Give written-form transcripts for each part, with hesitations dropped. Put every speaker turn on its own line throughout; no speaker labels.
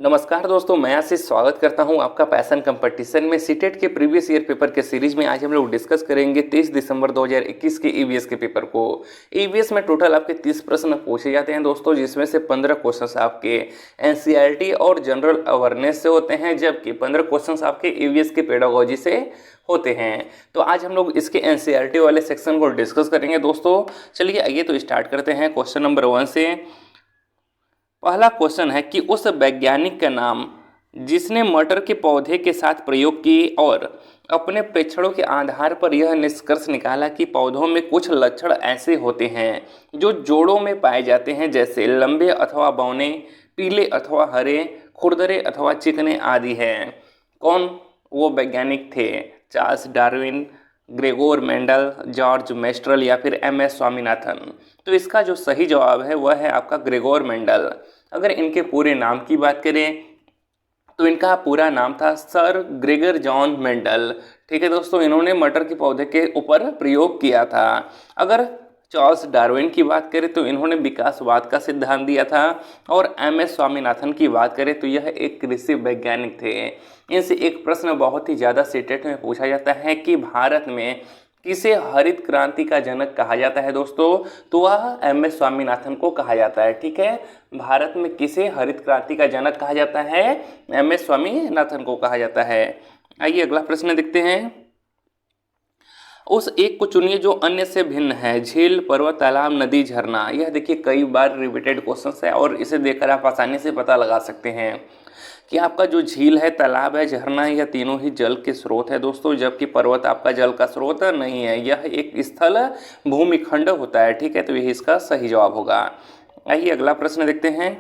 नमस्कार दोस्तों, मैं आशीष स्वागत करता हूं आपका पैशन कंपटीशन में सीटेट के प्रीवियस ईयर पेपर के सीरीज में। आज हम लोग डिस्कस करेंगे 23 दिसंबर 2021 के ईवीएस के पेपर को। ईवीएस में टोटल आपके 30 प्रश्न पूछे जाते हैं दोस्तों, जिसमें से 15 क्वेश्चंस आपके एनसीईआरटी और जनरल अवेयरनेस से होते हैं, जबकि 15 क्वेश्चंस आपके ईवीएस के पेडागोजी से होते हैं। तो आज हम लोग इसके एनसीईआरटी वाले सेक्शन को डिस्कस करेंगे दोस्तों। चलिए आइए तो स्टार्ट करते हैं क्वेश्चन नंबर 1 से। पहला क्वेश्चन है कि उस वैज्ञानिक का नाम जिसने मटर के पौधे के साथ प्रयोग किए और अपने प्रेक्षणों के आधार पर यह निष्कर्ष निकाला कि पौधों में कुछ लक्षण ऐसे होते हैं जो जोड़ों में पाए जाते हैं, जैसे लंबे अथवा बौने, पीले अथवा हरे, खुरदरे अथवा चिकने आदि हैं। कौन वो वैज्ञानिक थे? Charles Darwin, Gregor Mendel, George menstrual या फिर एम.एस. स्वामीनाथन। तो इसका जो सही जवाब है वह है आपका ग्रेगोर मेंडल। अगर इनके पूरे नाम की बात करें तो इनका पूरा नाम था सर ग्रेगर जॉन मेंडल। ठीक है दोस्तों, इन्होंने मटर के पौधे के ऊपर प्रयोग किया था। अगर चार्ल्स डार्विन की बात करें तो इन्होंने विकासवाद का सिद्धांत दिया था, और एम.एस. स्वामीनाथन की बात करें तो यह एक कृषि वैज्ञानिक थे। इनसे एक प्रश्न बहुत ही ज़्यादा सीटेट में पूछा जाता है कि भारत में किसे हरित क्रांति का जनक कहा जाता है दोस्तों? तो वह एम.एस. स्वामीनाथन को कहा जाता है। ठीक है, भारत में किसे हरित क्रांति का जनक कहा जाता है? एम.एस. स्वामीनाथन को कहा जाता है। आइए अगला प्रश्न देखते हैं। उस एक को चुनिए जो अन्य से भिन्न है। झील, पर्वत, तालाब, नदी, झरना। यह देखिए कई बार रिपीटेड क्वेश्चन है और इसे देखकर आप आसानी से पता लगा सकते हैं कि आपका जो झील है, तालाब है, झरना है, यह तीनों ही जल के स्रोत है दोस्तों, जबकि पर्वत आपका जल का स्रोत नहीं है, यह एक स्थल भूमिखंड होता है। ठीक है, तो यही इसका सही जवाब होगा। आइए अगला प्रश्न देखते हैं।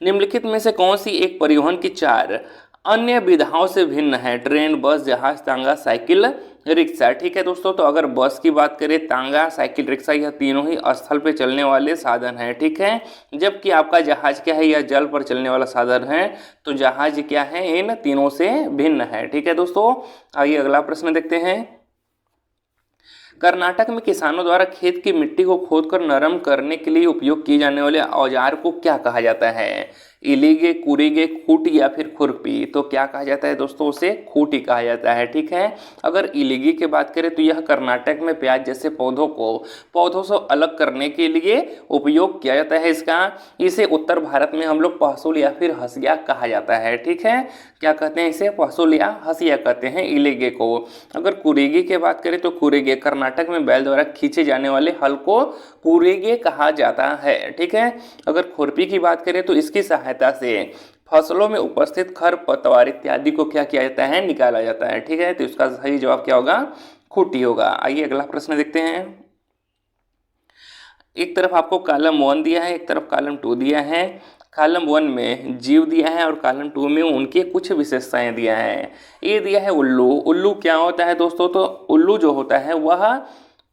निम्नलिखित में से कौन सी एक परिवहन की 4 अन्य विधाओं से भिन्न है? ट्रेन, बस, जहाज, तांगा, साइकिल, रिक्शा। ठीक है दोस्तों, तो अगर बस की बात करें, तांगा, साइकिल, रिक्शा, यह तीनों ही स्थल पे चलने वाले साधन हैं। ठीक है, जबकि आपका जहाज क्या है? यह जल पर चलने वाला साधन है। तो जहाज क्या है? इन तीनों से भिन्न है। ठीक है दोस्तों, आइए अगला प्रश्न देखते हैं। कर्नाटक में किसानों द्वारा खेत की मिट्टी को खोदकर नरम करने के लिए उपयोग किए जाने वाले औजार को क्या कहा जाता है? इलीगे, कुरीगे, खूंटी या फिर खुरपी। तो क्या कहा जाता है दोस्तों? उसे खूंटी कहा जाता है। ठीक है, अगर इलीगी की बात करें तो यह कर्नाटक में प्याज जैसे पौधों से अलग करने के लिए उपयोग किया जाता है इसका। इसे उत्तर भारत में हम लोग पहसुल या फिर हसिया कहा जाता है। ठीक है, क्या कहते हैं इसे? पहसुल या हसिया कहते हैं इलीगे को। अगर कुरीगे की बात करें तो कुरीगे कर्नाटक में बैल द्वारा खींचे जाने वाले हल को कुरीगे कहा जाता है। ठीक है, अगर खुरपी की बात करें तो इसकी सहायता से फसलों में उपस्थित खरपतवार इत्यादि को क्या किया जाता है? निकाला जाता है। ठीक है, तो इसका सही जवाब क्या होगा? खूंटी होगा। आइए अगला प्रश्न देखते हैं। एक तरफ आपको कॉलम 1 दिया है, एक तरफ कॉलम 2 दिया है। कॉलम 1 में जीव दिया है और कॉलम 2 में उनके कुछ विशेषताएं दिया है। ये दिया है उल्लू। उल्लू क्या होता है दोस्तों? तो उल्लू जो होता है वह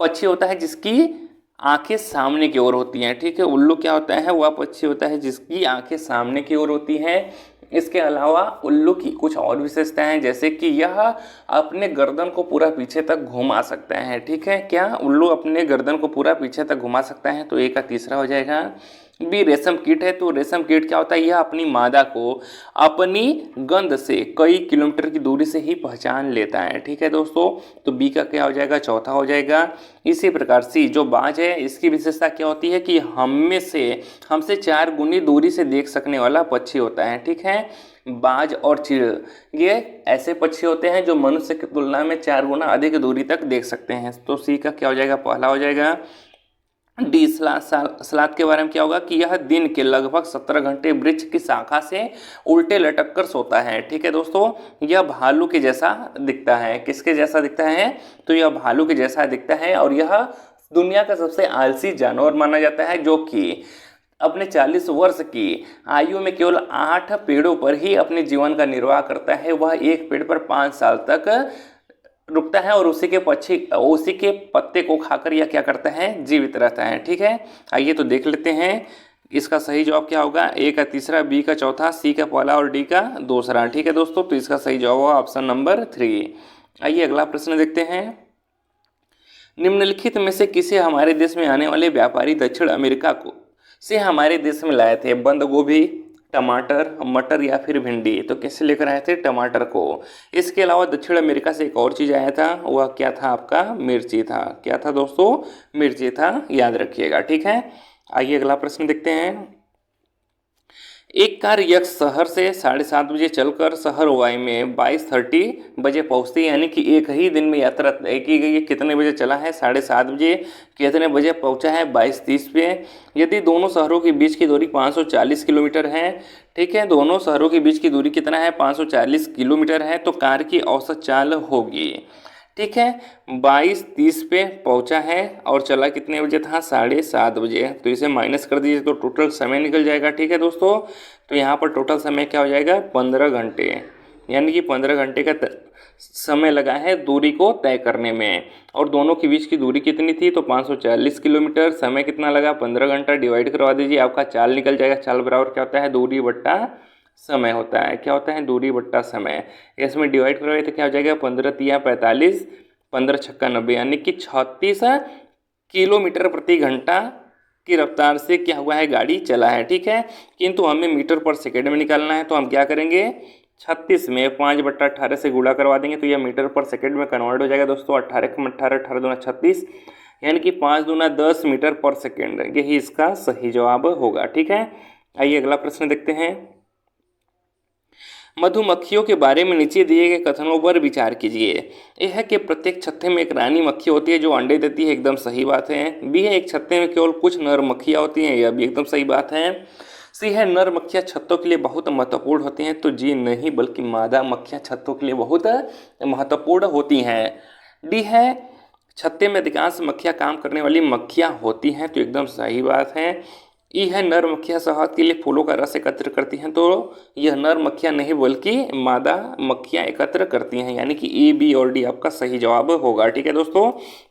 पक्षी होता है जिसकी आंखें सामने की ओर होती हैं। ठीक है, उल्लू क्या होता है? वह पक्षी होता है जिसकी आंखें सामने की ओर होती हैं। इसके अलावा उल्लू की कुछ और विशेषताएं हैं, जैसे कि यह अपने गर्दन को पूरा पीछे तक घुमा सकता है। ठीक है, क्या उल्लू अपने गर्दन को पूरा पीछे तक घुमा सकता है? तो ए का तीसरा हो जाएगा। बी रेशम कीट है। तो रेशम कीट क्या होता है? यह अपनी मादा को अपनी गंध से कई किलोमीटर की दूरी से ही पहचान लेता है। ठीक है दोस्तों, तो बी का क्या हो जाएगा? चौथा हो जाएगा। इसी प्रकार सी जो बाज है, इसकी विशेषता क्या होती है कि हमसे 4 गुनी दूरी से देख सकने वाला पक्षी होता है। ठीक है, बाज और चील ये ऐसे पक्षी होते हैं जो मनुष्य की तुलना में 4 गुना अधिक दूरी तक देख सकते हैं। तो सी का क्या हो जाएगा? पहला हो जाएगा। डी सलाद के बारे में क्या होगा कि यह दिन के लगभग 17 घंटे वृक्ष की शाखा से उल्टे लटक कर सोता है। ठीक है दोस्तों, यह भालू के जैसा दिखता है। किसके जैसा दिखता है? तो यह भालू के जैसा दिखता है, और यह दुनिया का सबसे आलसी जानवर माना जाता है, जो कि अपने 40 वर्ष की आयु में केवल 8 पेड़ों पर ही अपने जीवन का निर्वाह करता है। वह एक पेड़ पर 5 साल तक रुकता है और उसी के पत्ते को खाकर यह क्या करता है? जीवित रहता है। ठीक है, आइए तो देख लेते हैं इसका सही जवाब क्या होगा। ए का तीसरा, बी का चौथा, सी का पहला और डी का दूसरा। ठीक है दोस्तों, तो इसका सही जवाब होगा ऑप्शन नंबर 3। आइए अगला प्रश्न देखते हैं। निम्नलिखित में से किसे हमारे देश में आने वाले व्यापारी दक्षिण अमेरिका से हमारे देश में लाए थे? बंद गोभी, टमाटर, मटर या फिर भिंडी। तो कैसे लेकर आए थे? टमाटर को। इसके अलावा दक्षिण अमेरिका से एक और चीज़ आया था, वह क्या था आपका? मिर्ची था। क्या था दोस्तों? मिर्ची था, याद रखिएगा। ठीक है, आइए अगला प्रश्न देखते हैं। एक कार यक्ष शहर से 7:30 बजे चलकर शहर वाई में 22:30 बजे पहुंचती है, यानी कि एक ही दिन में यात्रा तय की गई है। कितने बजे चला है? 7:30 बजे। कितने बजे पहुंचा है? 22:30 पे। यदि दोनों शहरों के बीच की दूरी 540 किलोमीटर है, ठीक है, दोनों शहरों के बीच की दूरी कितना है? 540 किलोमीटर है, तो कार की औसत चाल होगी। ठीक है, 22:30 पे पहुंचा है और चला कितने बजे था? 7:30 बजे। तो इसे माइनस कर दीजिए तो टोटल समय निकल जाएगा। ठीक है दोस्तों, तो यहाँ पर टोटल समय क्या हो जाएगा? 15 घंटे, यानी कि 15 घंटे का समय लगा है दूरी को तय करने में। और दोनों के बीच की दूरी कितनी थी? तो 540 किलोमीटर। समय कितना लगा? 15 घंटा। डिवाइड करवा दीजिए, आपका चाल निकल जाएगा। चाल बराबर क्या होता है? दूरी बट्टा समय होता है। क्या होता है? दूरी बट्टा समय। इसमें डिवाइड करवाइए तो क्या हो जाएगा? 15 तिया 45, 15 छक्का 90, यानी कि 36 किलोमीटर प्रति घंटा की रफ्तार से क्या हुआ है? गाड़ी चला है। ठीक है, किंतु हमें मीटर पर सेकेंड में निकालना है, तो हम क्या करेंगे? 36 में 5/18 से गुणा करवा देंगे तो यह मीटर पर सेकेंड में कन्वर्ट हो जाएगा दोस्तों। 18 में 18, 18 दूना 36, यानी कि 5 दूना 10 मीटर पर सेकेंड। यही इसका सही जवाब होगा। ठीक है, आइए अगला प्रश्न देखते हैं। मधुमक्खियों के बारे में नीचे दिए गए कथनों पर विचार कीजिए। ए है कि प्रत्येक छत्ते में एक रानी मक्खी होती है जो अंडे देती है, एकदम सही बात है। बी है एक छत्ते में केवल कुछ नर मक्खियाँ होती हैं, यह भी एकदम सही बात है। सी है नर मक्खियाँ छत्तों के लिए बहुत महत्वपूर्ण होती हैं, तो जी नहीं, बल्कि मादा मक्खियाँ छत्तों के लिए बहुत महत्वपूर्ण होती हैं। डी है छत्ते में अधिकांश मक्खियाँ काम करने वाली मक्खियाँ होती हैं, तो एकदम सही बात है। ई है नर मक्खियाँ शहद के लिए फूलों का रस एकत्र करती हैं, तो यह नर मक्खियाँ नहीं बल्कि मादा मक्खियाँ एकत्र करती हैं, यानी कि ए, बी और डी आपका सही जवाब होगा। ठीक है दोस्तों,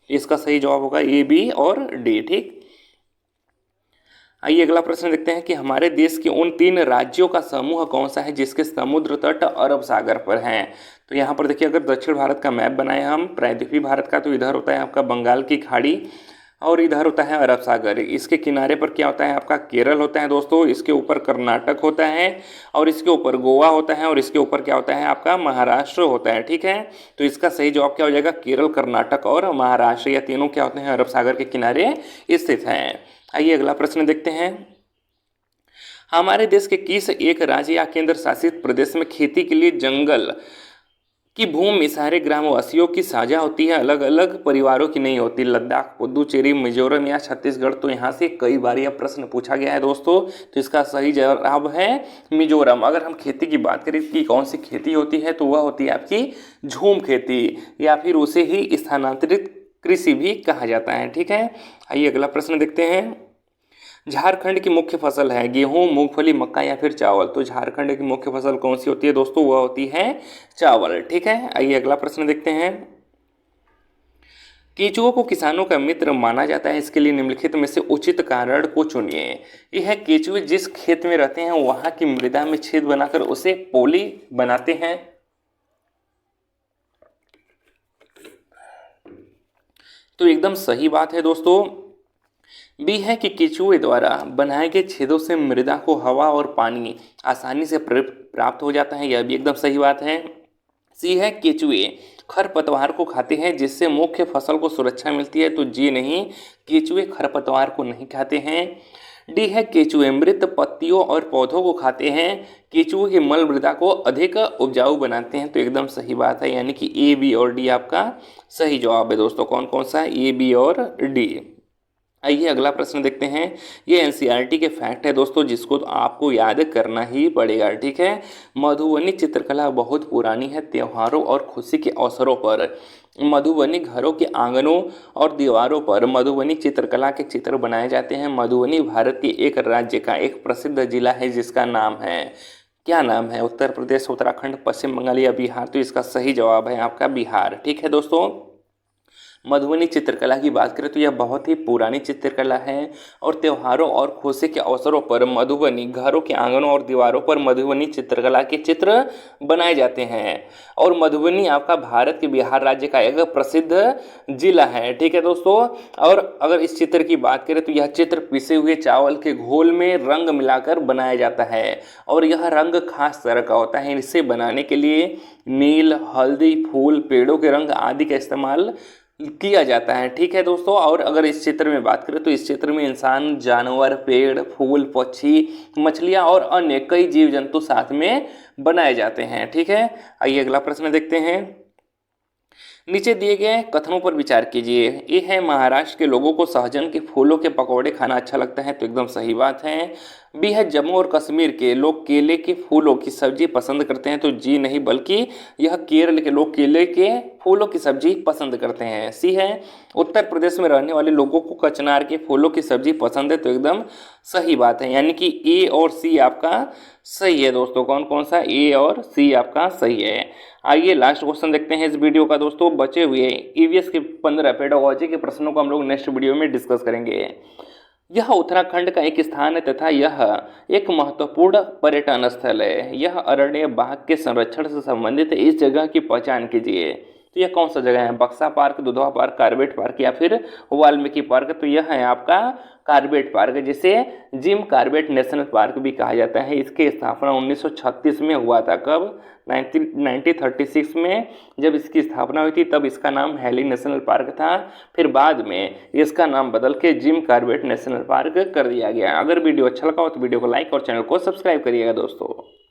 इसका सही जवाब होगा ए, बी और डी। ठीक, आइए अगला प्रश्न देखते हैं कि हमारे देश के उन 3 राज्यों का समूह कौन सा है जिसके समुद्र तट अरब सागर पर हैं। तो यहाँ पर देखिए, अगर दक्षिण भारत का मैप बनाए हम प्रायद्वीपीय भारत का, तो इधर होता है आपका बंगाल की खाड़ी और इधर होता है अरब सागर। इसके किनारे पर क्या होता है? आपका केरल होता है दोस्तों। इसके ऊपर कर्नाटक होता है और इसके ऊपर गोवा होता है और इसके ऊपर क्या होता है? आपका महाराष्ट्र होता है। ठीक है, तो इसका सही जवाब क्या हो जाएगा? केरल, कर्नाटक और महाराष्ट्र, यह तीनों क्या होते हैं? अरब सागर के किनारे स्थित हैं। आइए अगला प्रश्न देखते हैं। हमारे देश के किस एक राज्य या केंद्र शासित प्रदेश में खेती के लिए जंगल की भूमि सारे ग्रामवासियों की साझा होती है, अलग अलग परिवारों की नहीं होती? लद्दाख, पुदुचेरी, मिजोरम या छत्तीसगढ़? तो यहाँ से कई बार यह प्रश्न पूछा गया है दोस्तों, तो इसका सही जवाब है मिजोरम। अगर हम खेती की बात करें कि कौन सी खेती होती है, तो वह होती है आपकी झूम खेती, या फिर उसे ही स्थानांतरित कृषि भी कहा जाता है। ठीक है, आइए अगला प्रश्न देखते हैं। झारखंड की मुख्य फसल है गेहूं, मूंगफली, मक्का या फिर चावल? तो झारखंड की मुख्य फसल कौन सी होती है दोस्तों? वह होती है चावल। ठीक है, आइए अगला प्रश्न देखते हैं। केंचुओं को किसानों का मित्र माना जाता है, इसके लिए निम्नलिखित में से उचित कारण को चुनिए। यह केंचुए जिस खेत में रहते हैं वहां की मृदा में छेद बनाकर उसे पोली बनाते हैं। तो एकदम सही बात है दोस्तों। बी है कि केंचुए द्वारा बनाए गए छेदों से मृदा को हवा और पानी आसानी से प्राप्त हो जाता है, यह भी एकदम सही बात है। सी है केंचुए खरपतवार को खाते हैं जिससे मुख्य फसल को सुरक्षा मिलती है, तो जी नहीं, केंचुए खरपतवार को नहीं खाते हैं। डी है केंचुए मृत पत्तियों और पौधों को खाते हैं, केंचुए के मल मृदा को अधिक उपजाऊ बनाते हैं, तो एकदम सही बात है, यानी कि ए, बी और डी आपका सही जवाब है दोस्तों। कौन कौन सा? ए, बी और डी। आइए अगला प्रश्न देखते हैं। ये एनसीईआरटी के फैक्ट है दोस्तों, जिसको तो आपको याद करना ही पड़ेगा। ठीक है, मधुबनी चित्रकला बहुत पुरानी है। त्योहारों और खुशी के अवसरों पर मधुबनी घरों के आंगनों और दीवारों पर मधुबनी चित्रकला के चित्र बनाए जाते हैं। मधुबनी भारत के एक राज्य का एक प्रसिद्ध जिला है जिसका नाम है, क्या नाम है? उत्तर प्रदेश, उत्तराखंड, पश्चिम बंगाल या बिहार? तो इसका सही जवाब है आपका बिहार। ठीक है दोस्तों, मधुबनी चित्रकला की बात करें तो यह बहुत ही पुरानी चित्रकला है और त्योहारों और खुशी के अवसरों पर मधुबनी घरों के आंगनों और दीवारों पर मधुबनी चित्रकला के चित्र बनाए जाते हैं। और मधुबनी आपका भारत के बिहार राज्य का एक प्रसिद्ध जिला है। ठीक है दोस्तों, और अगर इस चित्र की बात करें तो यह चित्र पिसे हुए चावल के घोल में रंग मिलाकर बनाया जाता है और यह रंग खास तरह का होता है। इसे बनाने के लिए नील, हल्दी, फूल, पेड़ों के रंग आदि का इस्तेमाल किया जाता है। ठीक है दोस्तों, और अगर इस चित्र में बात करें तो इस चित्र में इंसान, जानवर, पेड़, फूल, पक्षी, मछलियाँ और अन्य कई जीव जंतु साथ में बनाए जाते हैं। ठीक है, आइए अगला प्रश्न देखते हैं। नीचे दिए गए कथनों पर विचार कीजिए। ये है, महाराष्ट्र के लोगों को सहजन के फूलों के पकौड़े खाना अच्छा लगता है, तो एकदम सही बात है। बी है, जम्मू और कश्मीर के लोग केले के फूलों की सब्जी पसंद करते हैं, तो जी नहीं, बल्कि यह केरल के लोग केले के फूलों की सब्जी पसंद करते हैं। सी है, उत्तर प्रदेश में रहने वाले लोगों को कचनार के फूलों की सब्जी पसंद है, तो एकदम सही बात है, यानी कि ए और सी आपका सही है दोस्तों। कौन कौन सा, ए और सी आपका सही है। आइए लास्ट क्वेश्चन देखते हैं इस वीडियो का दोस्तों। बचे हुए ईवीएस के 15 पेडागोजी के प्रश्नों को हम लोग नेक्स्ट वीडियो में डिस्कस करेंगे। यह उत्तराखंड का एक स्थान है तथा यह एक महत्वपूर्ण पर्यटन स्थल है। यह अरण्य बाघ के संरक्षण से संबंधित है। इस जगह की पहचान कीजिए। तो यह कौन सा जगह है? Buxa park, Dudhwa park, Corbett park या फिर वाल्मीकि पार्क? तो यह है आपका कार्बेट पार्क, जिसे जिम कार्बेट नेशनल पार्क भी कहा जाता है। इसकी स्थापना 1936 में हुआ था। कब? 1936 में जब इसकी स्थापना हुई थी तब इसका नाम हैली नेशनल पार्क था। फिर बाद में इसका नाम बदल के जिम कार्बेट नेशनल पार्क कर दिया गया। अगर वीडियो अच्छा लगा हो तो वीडियो को लाइक और चैनल को सब्सक्राइब करिएगा दोस्तों।